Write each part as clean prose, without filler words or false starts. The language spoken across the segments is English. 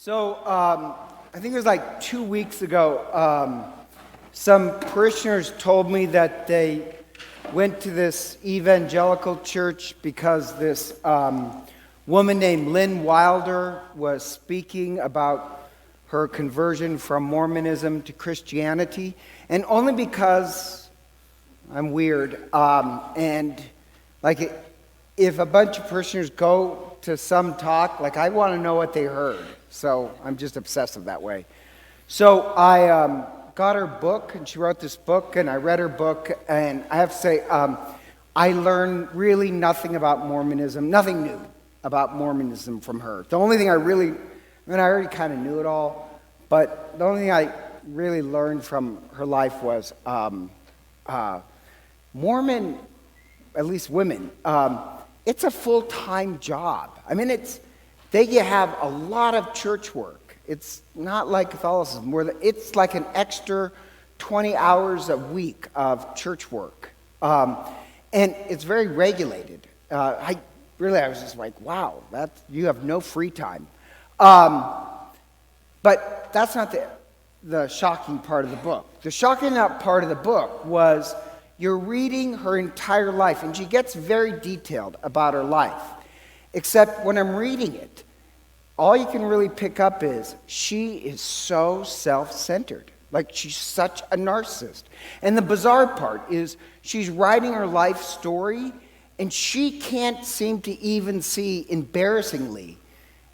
I think it was like 2 weeks ago, some parishioners told me that they went to this evangelical church because this woman named Lynn Wilder was speaking about her conversion from Mormonism to Christianity, and only because I'm weird, if a bunch of parishioners go to some talk, I want to know what they heard. So I'm just obsessive that way. So I got her book, and she wrote this book, and I read her book, and I have to say, I learned really nothing about Mormonism, nothing new about Mormonism from her. The only thing I already kind of knew it all, but the only thing I really learned from her life was Mormon, at least women, it's a full-time job. I mean, you have a lot of church work. It's not like Catholicism, it's like an extra 20 hours a week of church work. And it's very regulated. I was just like, wow, you have no free time. But that's not the shocking part of the book. The shocking part of the book was you're reading her entire life, and she gets very detailed about her life. Except when I'm reading it, all you can really pick up is she is so self-centered. She's such a narcissist. And the bizarre part is she's writing her life story, and she can't seem to even see, embarrassingly,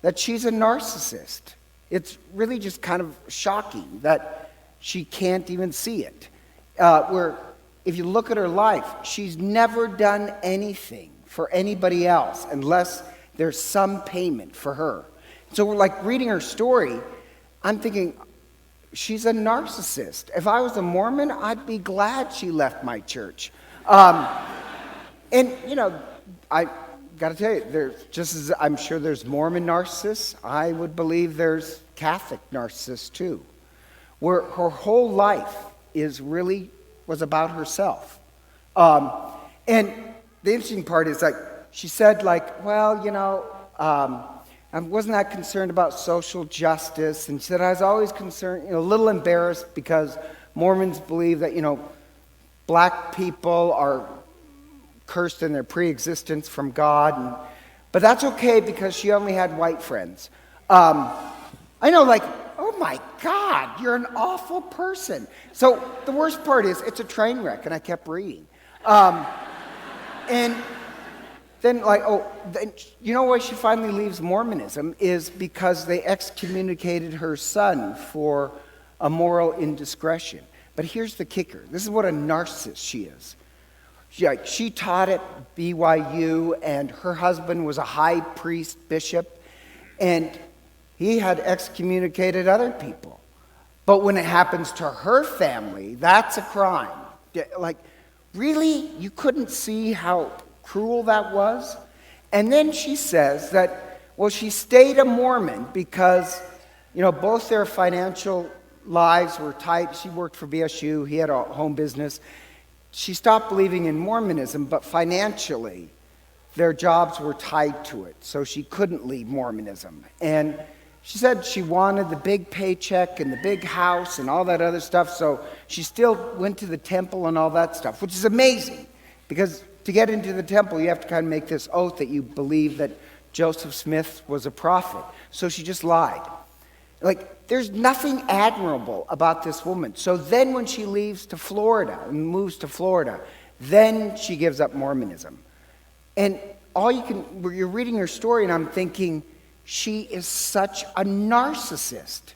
that she's a narcissist. It's really just kind of shocking that she can't even see it. Where if you look at her life, she's never done anything for anybody else unless there's some payment for her. So we're reading her story, I'm thinking, she's a narcissist. If I was a Mormon, I'd be glad she left my church. I got to tell you, just as I'm sure there's Mormon narcissists, I would believe there's Catholic narcissists too, where her whole life was about herself. And the interesting part is she said I wasn't that concerned about social justice, and she said I was always concerned, a little embarrassed because Mormons believe that, black people are cursed in their pre-existence from God, but that's okay because she only had white friends. I know, oh my God, you're an awful person. So the worst part is it's a train wreck, and I kept reading. And then, you know why she finally leaves Mormonism is because they excommunicated her son for a moral indiscretion. But here's the kicker. This is what a narcissist she is. She taught at BYU, and her husband was a high priest bishop, and he had excommunicated other people. But when it happens to her family, that's a crime. Really? You couldn't see how cruel that was? And then she says that, she stayed a Mormon because, both their financial lives were tight. She worked for BSU. He had a home business. She stopped believing in Mormonism, but financially, their jobs were tied to it, so she couldn't leave Mormonism. And she said she wanted the big paycheck and the big house and all that other stuff, so she still went to the temple and all that stuff, which is amazing, because to get into the temple, you have to kind of make this oath that you believe that Joseph Smith was a prophet. So she just lied. There's nothing admirable about this woman. So then when she leaves to Florida and moves to Florida, then she gives up Mormonism. And you're reading her story, and I'm thinking, she is such a narcissist.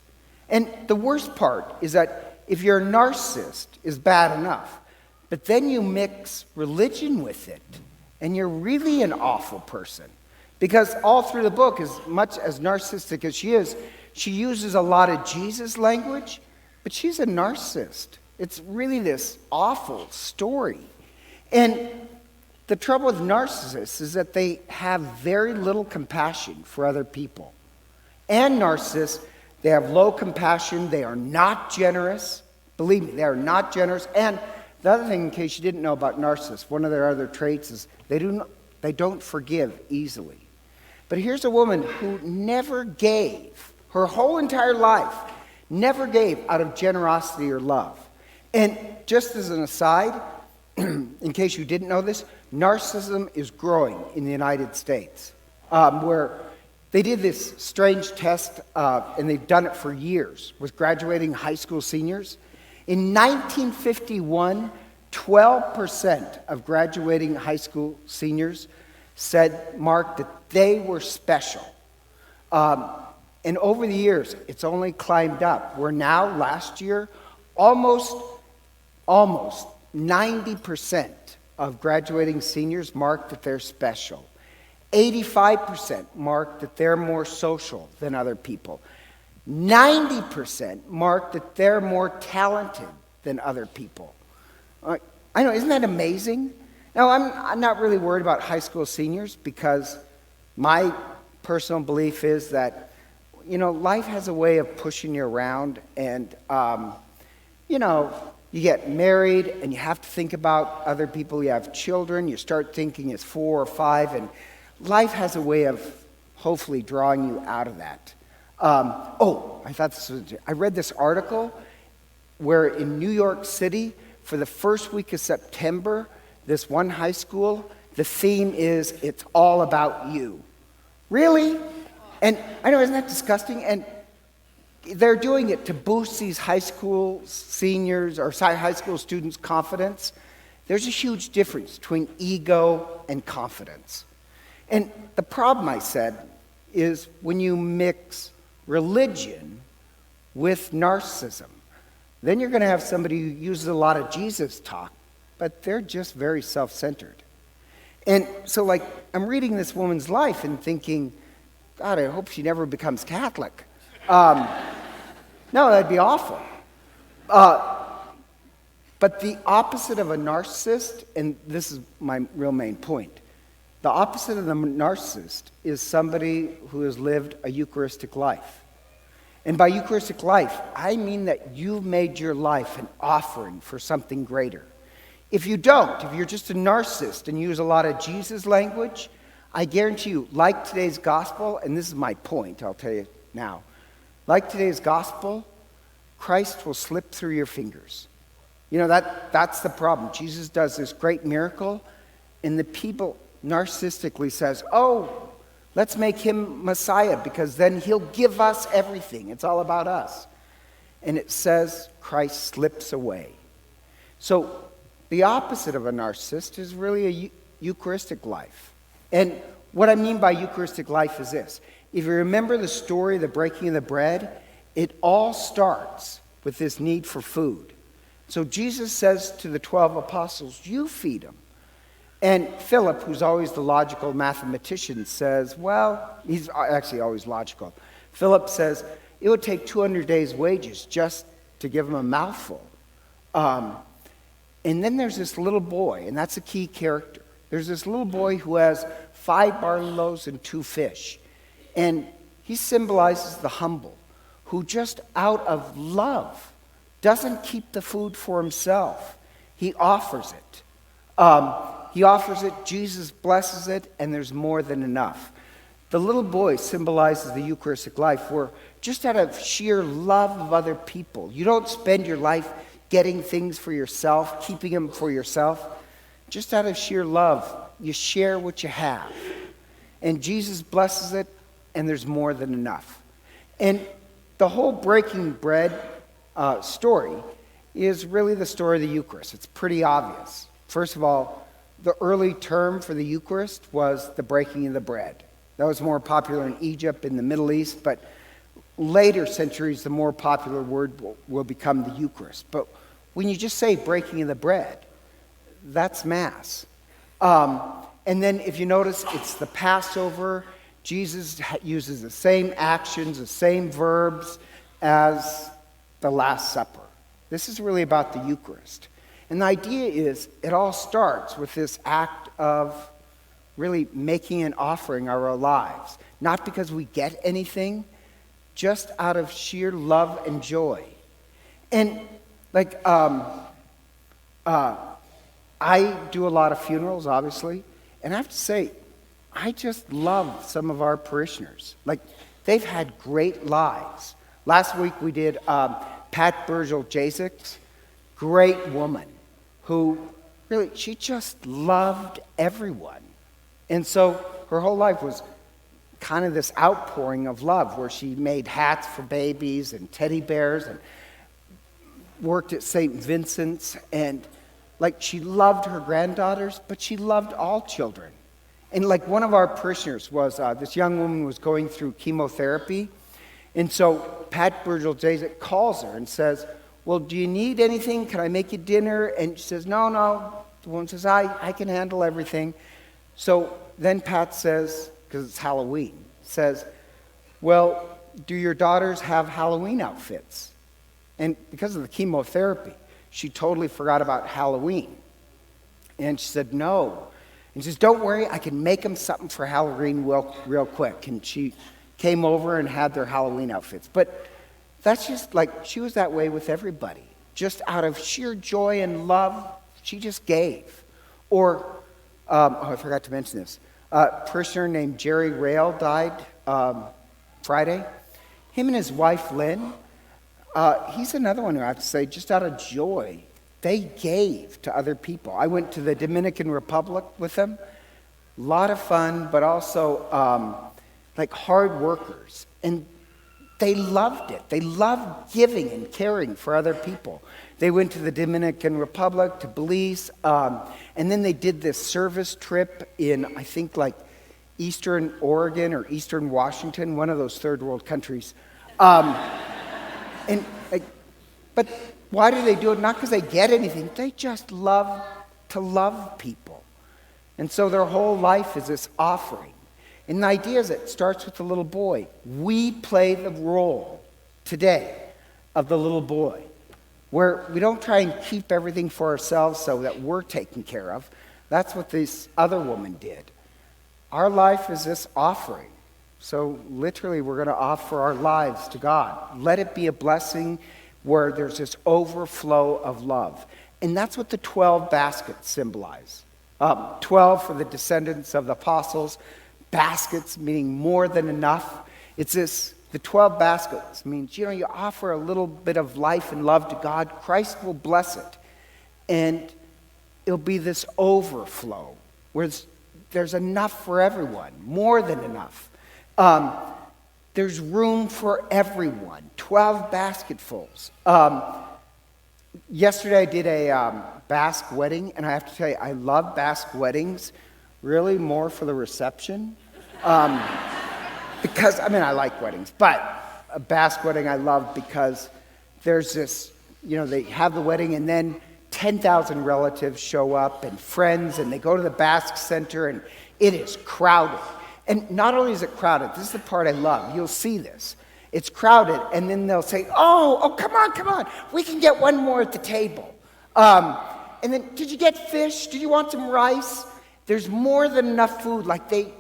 And the worst part is that if you're a narcissist, is bad enough. But then you mix religion with it, and you're really an awful person. Because all through the book, as much as narcissistic as she is, she uses a lot of Jesus language, but she's a narcissist. It's really this awful story. And the trouble with narcissists is that they have very little compassion for other people. And narcissists, they have low compassion, they are not generous. Believe me, they are not generous. And the other thing, in case you didn't know about narcissists, one of their other traits is they don't forgive easily. But here's a woman who never gave her whole entire life, never gave out of generosity or love. And just as an aside, in case you didn't know this, narcissism is growing in the United States, where they did this strange test, and they've done it for years, with graduating high school seniors. In 1951, 12% of graduating high school seniors said, marked that they were special. And over the years, it's only climbed up. We're now, last year, almost 90% of graduating seniors marked that they're special. 85% marked that they're more social than other people. 90% marked that they're more talented than other people. I know, isn't that amazing? Now, I'm not really worried about high school seniors because my personal belief is that, life has a way of pushing you around, and, you get married and you have to think about other people. You have children, you start thinking it's 4 or 5, and life has a way of hopefully drawing you out of that. I read this article where in New York City, for the first week of September, this one high school, the theme is, it's all about you. Really? And I know, isn't that disgusting? And they're doing it to boost these high school seniors or high school students' confidence. There's a huge difference between ego and confidence. And the problem, I said, is when you mix religion with narcissism. Then you're going to have somebody who uses a lot of Jesus talk, but they're just very self-centered. And so, I'm reading this woman's life and thinking, God, I hope she never becomes Catholic. No, that'd be awful. But the opposite of a narcissist, and this is my real main point, the opposite of the narcissist is somebody who has lived a Eucharistic life. And by Eucharistic life, I mean that you've made your life an offering for something greater. If you don't, if you're just a narcissist and use a lot of Jesus language, I guarantee you, like today's gospel, and this is my point, I'll tell you now, like today's gospel, Christ will slip through your fingers. That's the problem. Jesus does this great miracle, and the people narcissistically says, let's make him Messiah because then he'll give us everything. It's all about us. And it says Christ slips away. So the opposite of a narcissist is really a Eucharistic life. And what I mean by Eucharistic life is this. If you remember the story of the breaking of the bread, it all starts with this need for food. So Jesus says to the 12 apostles, you feed them. And Philip, who's always the logical mathematician, says, well, he's actually always logical. Philip says, it would take 200 days' wages just to give them a mouthful. And then there's this little boy, and that's a key character. There's this little boy who has 5 barley loaves and 2 fish. And he symbolizes the humble, who just out of love doesn't keep the food for himself. He offers it. Jesus blesses it, and there's more than enough. The little boy symbolizes the Eucharistic life, where just out of sheer love of other people, you don't spend your life getting things for yourself, keeping them for yourself. Just out of sheer love, you share what you have. And Jesus blesses it, and there's more than enough. And the whole breaking bread story is really the story of the Eucharist. It's pretty obvious. First of all, the early term for the Eucharist was the breaking of the bread. That was more popular in Egypt, in the Middle East, but later centuries, the more popular word will become the Eucharist. But when you just say breaking of the bread, that's Mass. And then if you notice, it's the Passover. Jesus uses the same actions, the same verbs as the Last Supper. This is really about the Eucharist. And the idea is it all starts with this act of really making an offering of our lives. Not because we get anything, just out of sheer love and joy. And I do a lot of funerals, obviously. And I have to say, I just love some of our parishioners. They've had great lives. Last week we did Pat Burgel-Jasek, great woman who really, she just loved everyone. And so her whole life was kind of this outpouring of love where she made hats for babies and teddy bears and worked at St. Vincent's. And like she loved her granddaughters, but she loved all children. And like one of our parishioners was, this young woman was going through chemotherapy. And so Pat Burgel-Jasek calls her and says, well, do you need anything? Can I make you dinner? And she says, no. The woman says, I can handle everything. So then Pat says, because it's Halloween, says, well, do your daughters have Halloween outfits? And because of the chemotherapy, she totally forgot about Halloween. And she said, no. And she says, don't worry, I can make them something for Halloween real quick. And she came over and had their Halloween outfits. But that's just like, she was that way with everybody. Just out of sheer joy and love, she just gave. Or, I forgot to mention this. A parishioner named Jerry Rail died Friday. Him and his wife, Len, he's another one who I have to say, just out of joy, they gave to other people. I went to the Dominican Republic with them. A lot of fun, but also like hard workers. And they loved it. They loved giving and caring for other people. They went to the Dominican Republic, to Belize, and then they did this service trip in, I think, like Eastern Oregon or Eastern Washington, one of those third world countries. But why do they do it? Not because they get anything. They just love to love people. And so their whole life is this offering. And the idea is it starts with the little boy. We play the role today of the little boy, where we don't try and keep everything for ourselves so that we're taken care of. That's what this other woman did. Our life is this offering. So literally we're going to offer our lives to God. Let it be a blessing where there's this overflow of love. And that's what the 12 baskets symbolize. 12 for the descendants of the apostles. Baskets meaning more than enough. It's this, the 12 baskets means, you offer a little bit of life and love to God. Christ will bless it. And it'll be this overflow where there's enough for everyone, more than enough. There's room for everyone, 12 basketfuls. Yesterday I did a Basque wedding, and I have to tell you, I love Basque weddings, really more for the reception. Because, I like weddings, but a Basque wedding I love because there's this, they have the wedding and then 10,000 relatives show up and friends, and they go to the Basque Center, and it is crowded. And not only is it crowded, this is the part I love. You'll see this. It's crowded, and then they'll say, oh, come on. We can get one more at the table. And then, did you get fish? Did you want some rice? There's more than enough food. Like it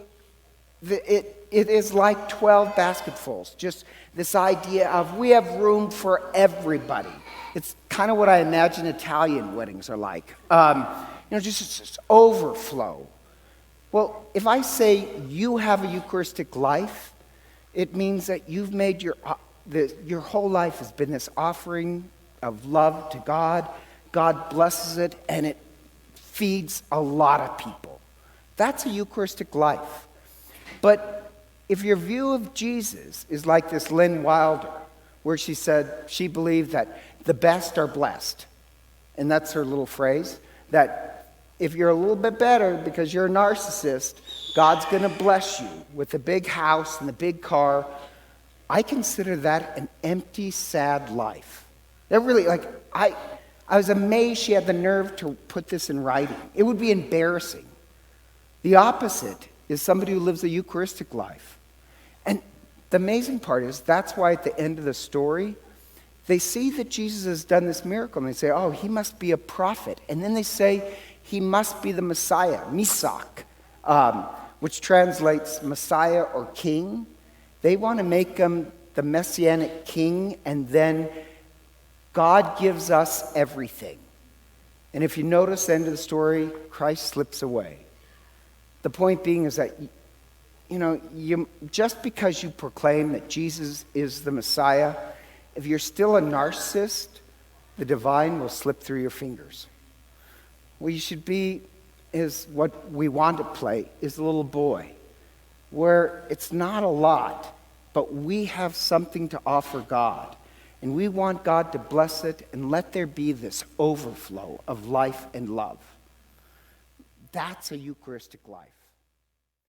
is like 12 basketfuls. Just this idea of we have room for everybody. It's kind of what I imagine Italian weddings are like. Just overflow. Well, if I say you have a Eucharistic life, it means that you've made your whole life has been this offering of love to God. God blesses it, and it feeds a lot of people. That's a Eucharistic life. But if your view of Jesus is like this Lynn Wilder, where she said she believed that the best are blessed, and that's her little phrase, that if you're a little bit better because you're a narcissist, God's going to bless you with the big house and the big car. I consider that an empty, sad life. That really, I was amazed she had the nerve to put this in writing. It would be embarrassing. The opposite is somebody who lives a Eucharistic life. And the amazing part is that's why at the end of the story, they see that Jesus has done this miracle, and they say, oh, he must be a prophet. And then they say, he must be the Messiah, Misak, which translates Messiah or King. They want to make him the Messianic King, and then God gives us everything. And if you notice the end of the story, Christ slips away. The point being is that just because you proclaim that Jesus is the Messiah, if you're still a narcissist, the divine will slip through your fingers. What you should be is what we want to play is a little boy, where it's not a lot, but we have something to offer God. And we want God to bless it and let there be this overflow of life and love. That's a Eucharistic life.